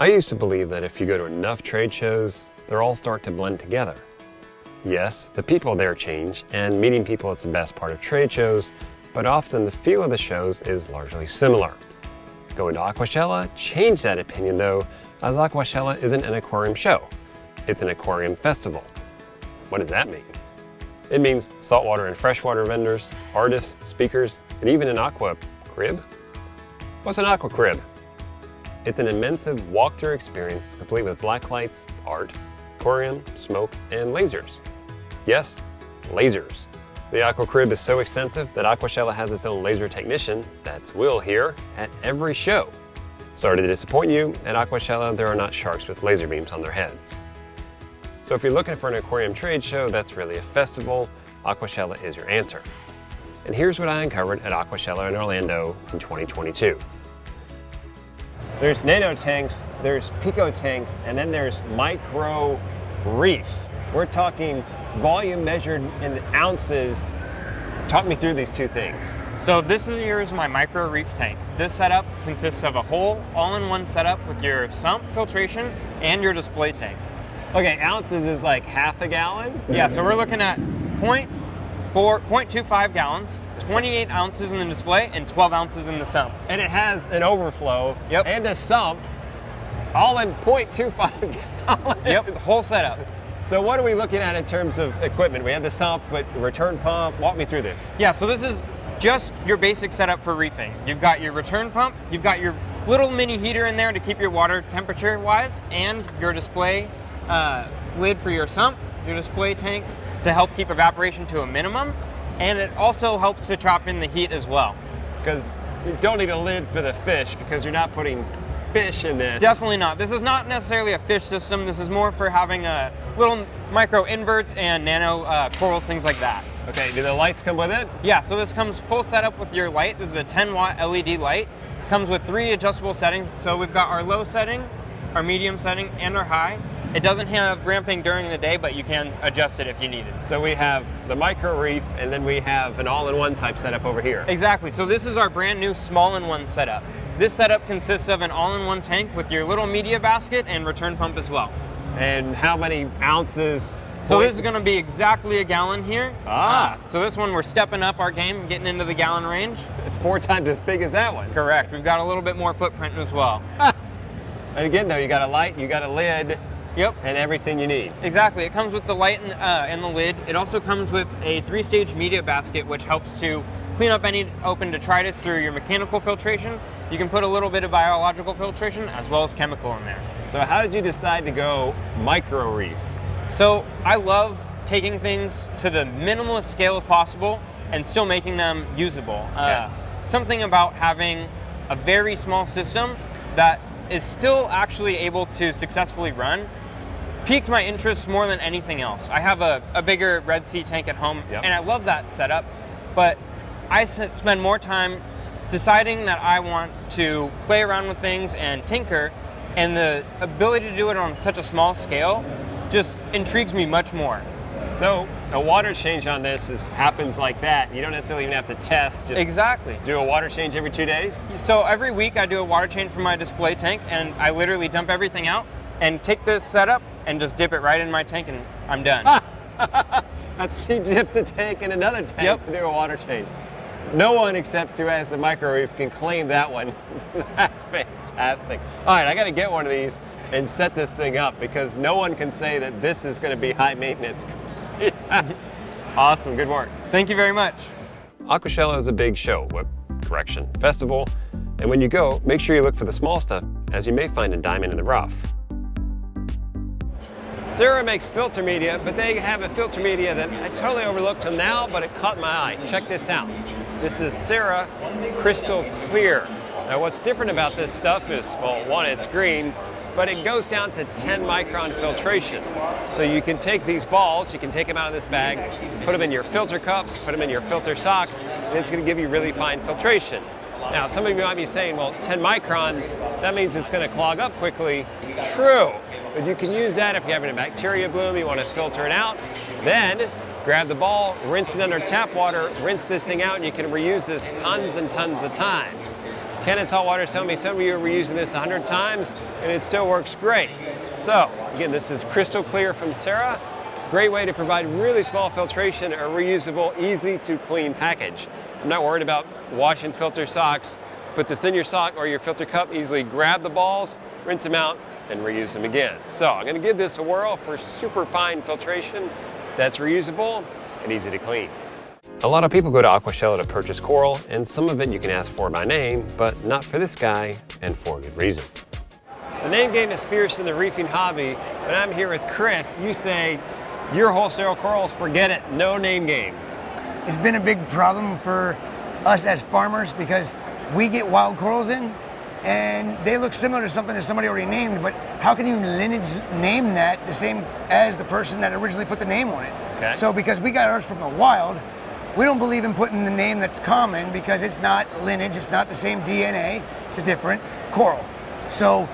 I used to believe that if you go to enough trade shows, they'll all start to blend together. Yes, the people there change, and meeting people is the best part of trade shows, but often the feel of the shows is largely similar. Going to Aquashella changed that opinion though, as Aquashella isn't an aquarium show. It's an aquarium festival. What does that mean? It means saltwater and freshwater vendors, artists, speakers, and even an Aqua Crib. What's an Aqua Crib? It's an immersive walkthrough experience complete with black lights, art, aquarium, smoke, and lasers. Yes, lasers. The Aqua Crib is so extensive that Aquashella has its own laser technician, that's Will here, at every show. Sorry to disappoint you, at Aquashella there are not sharks with laser beams on their heads. So if you're looking for an aquarium trade show that's really a festival, Aquashella is your answer. And here's what I uncovered at Aquashella in Orlando in 2022. There's nano tanks, there's pico tanks, and then there's micro reefs. We're talking volume measured in ounces. Talk me through these two things. So this is my micro reef tank. This setup consists of a whole all-in-one setup with your sump filtration and your display tank. Okay, ounces is like half a gallon? Yeah, so we're looking at 0.25 gallons, 28 ounces in the display, and 12 ounces in the sump. And it has an overflow and a sump, all in 0.25 gallons. Yep, whole setup. So what are we looking at in terms of equipment? We have the sump, but return pump, walk me through this. Yeah, so this is just your basic setup for reefing. You've got your return pump, you've got your little mini heater in there to keep your water temperature wise, and your display lid for your sump, your display tanks to help keep evaporation to a minimum, and it also helps to trap in the heat as well. Because you don't need a lid for the fish because you're not putting fish in this. Definitely not. This is not necessarily a fish system. This is more for having little micro inverts and nano corals, things like that. Okay, do the lights come with it? Yeah, so this comes full setup with your light. This is a 10-watt LED light. Comes with 3 adjustable settings. So we've got our low setting, our medium setting, and our high. It doesn't have ramping during the day, but you can adjust it if you need it. So we have the micro reef, and then we have an all-in-one type setup over here. Exactly. So this is our brand new small-in-one setup. This setup consists of an all-in-one tank with your little media basket and return pump as well. And how many ounces? So this is going to be exactly a gallon here. So this one we're stepping up our game, getting into the gallon range. It's 4 times as big as that one. Correct. We've got a little bit more footprint as well. And again though, you got a light, you got a lid. Yep. And everything you need. Exactly. It comes with the light and the lid. It also comes with a 3-stage media basket, which helps to clean up any open detritus through your mechanical filtration. You can put a little bit of biological filtration as well as chemical in there. So how did you decide to go micro reef? So I love taking things to the minimalist scale as possible and still making them usable. Something about having a very small system that is still actually able to successfully run piqued my interest more than anything else. I have a bigger Red Sea tank at home, and I love that setup, but I spend more time deciding that I want to play around with things and tinker, and the ability to do it on such a small scale just intrigues me much more. So a water change on this happens like that. You don't necessarily even have to test. Just exactly. Do a water change every 2 days? So every week I do a water change for my display tank, and I literally dump everything out and take this setup and just dip it right in my tank and I'm done. That's you dip the tank in another tank to do a water change. No one except who has the micro reef can claim that one. That's fantastic. All right, I got to get one of these and set this thing up because no one can say that this is going to be high maintenance. Awesome, good work. Thank you very much. Aquashella is a big show, festival, and when you go, make sure you look for the small stuff as you may find a diamond in the rough. Sarah makes filter media, but they have a filter media that I totally overlooked till now, but it caught my eye. Check this out. This is Sarah Crystal Clear. Now what's different about this stuff is, well, one, it's green, but it goes down to 10 micron filtration. So you can take these balls, you can take them out of this bag, put them in your filter cups, put them in your filter socks, and it's gonna give you really fine filtration. Now, some of you might be saying, well, 10 micron, that means it's gonna clog up quickly. True, but you can use that if you're having a bacteria bloom, you wanna filter it out. Then, grab the ball, rinse it under tap water, rinse this thing out, and you can reuse this tons and tons of times. Ken at Saltwater is telling me some of you are reusing this 100 times and it still works great. So again, this is crystal clear from Sarah. Great way to provide really small filtration, a reusable, easy to clean package. I'm not worried about washing filter socks. Put this in your sock or your filter cup, easily grab the balls, rinse them out, and reuse them again. So I'm gonna give this a whirl for super fine filtration that's reusable and easy to clean. A lot of people go to Aquashella to purchase coral, and some of it you can ask for by name, but not for this guy, and for good reason. The name game is fierce in the reefing hobby, but I'm here with Chris. You say, your wholesale corals, forget it, no name game. It's been a big problem for us as farmers because we get wild corals in and they look similar to something that somebody already named, but how can you lineage name that the same as the person that originally put the name on it? Okay. So because we got ours from the wild, we don't believe in putting the name that's common because it's not lineage, it's not the same DNA, it's a different coral. So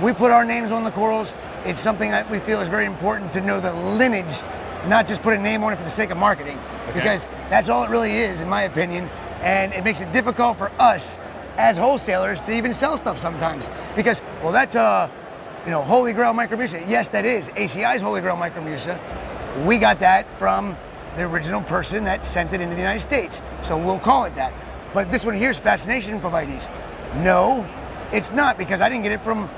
we put our names on the corals. It's something that we feel is very important to know the lineage, not just put a name on it for the sake of marketing, because that's all it really is, in my opinion. And it makes it difficult for us as wholesalers to even sell stuff sometimes because, well, that's Holy Grail Micromucil. Yes, that is ACI's Holy Grail Micromucil. We got that from the original person that sent it into the United States, so we'll call it that. But this one here's Fascination Phovites. No, it's not, because I didn't get it from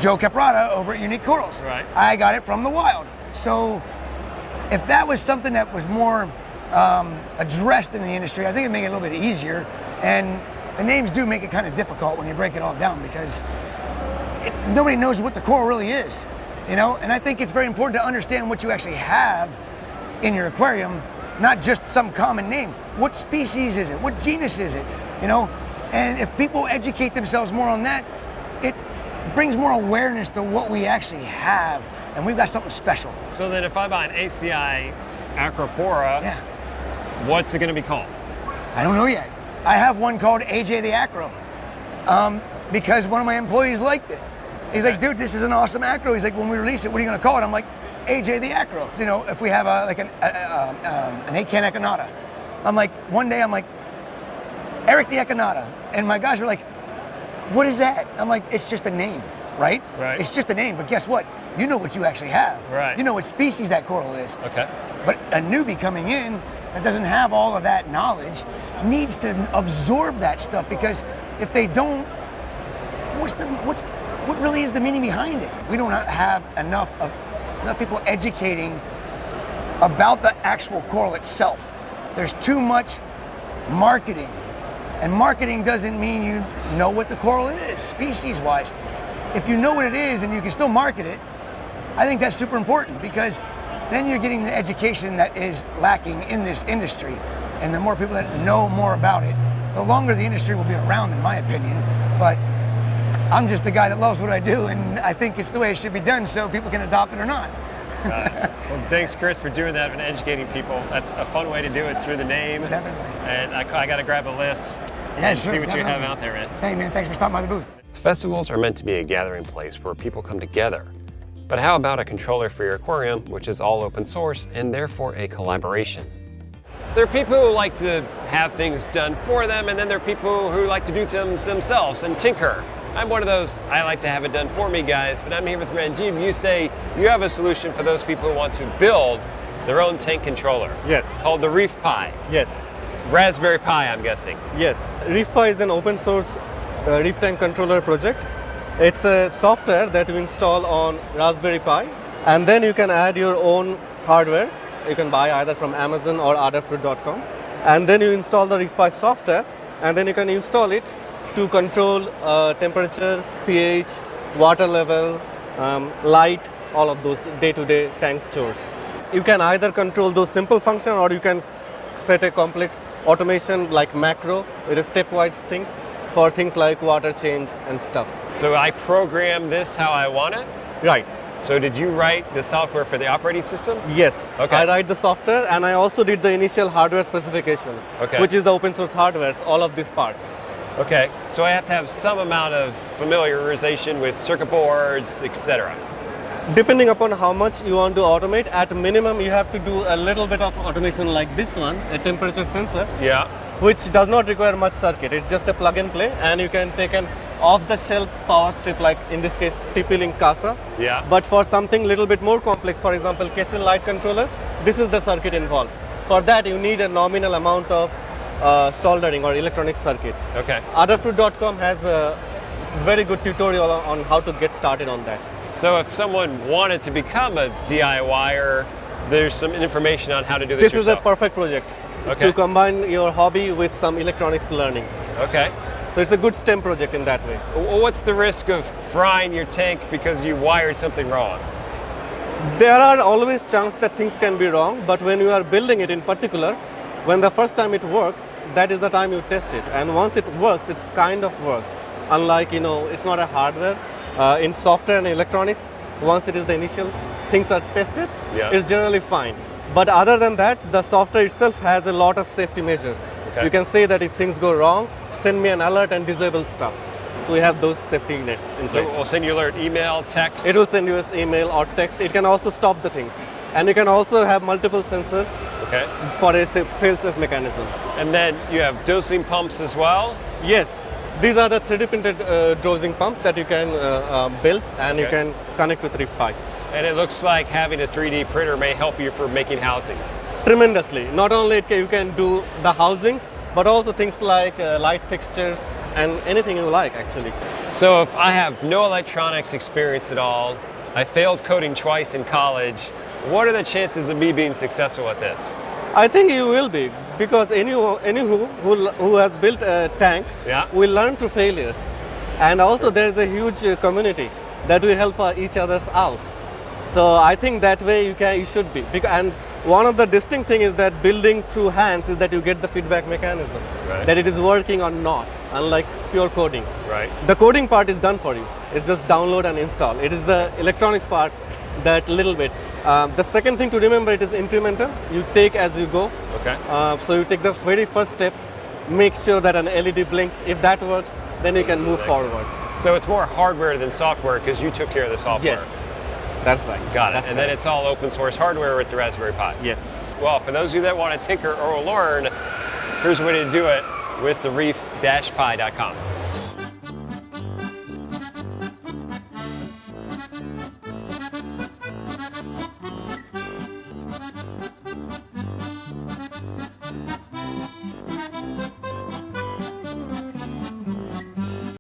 Joe Caprata over at Unique Corals. Right. I got it from the wild. So if that was something that was more addressed in the industry, I think it'd make it a little bit easier. And the names do make it kind of difficult when you break it all down because nobody knows what the coral really is, And I think it's very important to understand what you actually have in your aquarium, not just some common name. What species is it? What genus is it? And if people educate themselves more on that, it brings more awareness to what we actually have, and we've got something special. So then if I buy an ACI Acropora, what's it going to be called? I don't know yet. I have one called AJ the Acro because one of my employees liked it. He's like, dude, this is an awesome acro. He's like, when we release it, what are you going to call it? I'm like, AJ the Acro. If we have an 8-can Echinata, I'm like, one day I'm like, Eric the Echinata. And my guys were like, what is that? I'm like, it's just a name, right? Right. It's just a name, but guess what? You know what you actually have. Right. You know what species that coral is. Okay. But a newbie coming in that doesn't have all of that knowledge needs to absorb that stuff, because if they don't, what really is the meaning behind it? We don't have enough people educating about the actual coral itself. There's too much marketing. And marketing doesn't mean you know what the coral is, species-wise. If you know what it is and you can still market it, I think that's super important, because then you're getting the education that is lacking in this industry. And the more people that know more about it, the longer the industry will be around, in my opinion. But I'm just the guy that loves what I do, and I think it's the way it should be done, so people can adopt it or not. Well, thanks, Chris, for doing that and educating people. That's a fun way to do it, through the name. Definitely. And I got to grab a list and see what you have out there, man. Hey, man, thanks for stopping by the booth. Festivals are meant to be a gathering place where people come together. But how about a controller for your aquarium, which is all open source and therefore a collaboration? There are people who like to have things done for them, and then there are people who like to do things themselves and tinker. I'm one of those, I like to have it done for me guys, but I'm here with Ranjiv. You say you have a solution for those people who want to build their own tank controller. Yes. Called the Reef-pi. Yes. Raspberry Pi, I'm guessing. Yes. Reef-pi is an open source reef tank controller project. It's a software that you install on Raspberry Pi, and then you can add your own hardware. You can buy either from Amazon or adafruit.com, and then you install the Reef-pi software, and then you can install it to control temperature, pH, water level, light, all of those day-to-day tank chores. You can either control those simple functions, or you can set a complex automation like macro with a stepwise things for things like water change and stuff. So I program this how I want it? Right. So did you write the software for the operating system? Yes. Okay. I write the software, and I also did the initial hardware specification, which is the open source hardware, all of these parts. Okay, so I have to have some amount of familiarization with circuit boards, etc. Depending upon how much you want to automate, at minimum you have to do a little bit of automation like this one, a temperature sensor. Yeah. which does not require much circuit. It's just a plug and play, and you can take an off-the-shelf power strip, like in this case TP-Link Casa. Yeah. But for something little bit more complex, for example Kessil light controller, this is the circuit involved. For that you need a nominal amount of soldering or electronic circuit. Okay. Adafruit.com has a very good tutorial on how to get started on that. So if someone wanted to become a DIYer, there's some information on how to do this This yourself. is a perfect project Okay. to combine your hobby with some electronics learning. Okay. So it's a good STEM project in that way. What's the risk of frying your tank because you wired something wrong? There are always chances that things can be wrong, but when you are building it in particular, when the first time it works, that is the time you test it. And once it works, it's kind of works. Unlike, it's not a hardware. In software and electronics, once it is the initial things are tested, Yeah. it's generally fine. But other than that, the software itself has a lot of safety measures. Okay. You can say that if things go wrong, send me an alert and disable stuff. So we have those safety nets in So place. we'll send you alert, email, text. It will send you an email or text. It can also stop the things. And you can also have multiple sensors Okay. for a fail-safe mechanism. And then you have dosing pumps as well. Yes, these are the 3D printed dosing pumps that you can build, and you Okay. can connect with Reef-pi. And it looks like having a 3D printer may help you for making housings. Tremendously. Not only you can do the housings, but also things like light fixtures and anything you like actually. So if I have no electronics experience at all, I failed coding twice in college, what are the chances of me being successful at this? I think you will be, because anyone who has built a tank Yeah. will learn through failures. And also there is a huge community that will help each others out. So I think that way you should be. And one of the distinct thing is that building through hands is that you get the feedback mechanism, Right. that it is working or not, unlike pure coding. Right. The coding part is done for you. It's just download and install. It is the electronics part that little bit. The second thing to remember, it is incremental. You take as you go. Okay. So you take the very first step, make sure that an LED blinks. If that works, then you can move forward. So it's more hardware than software because you took care of the software. Yes, that's right. Got it. That's And right. then it's all open source hardware with the Raspberry Pis. Yes. Well, for those of you that want to tinker or learn, here's a way to do it with the reef-pi.com.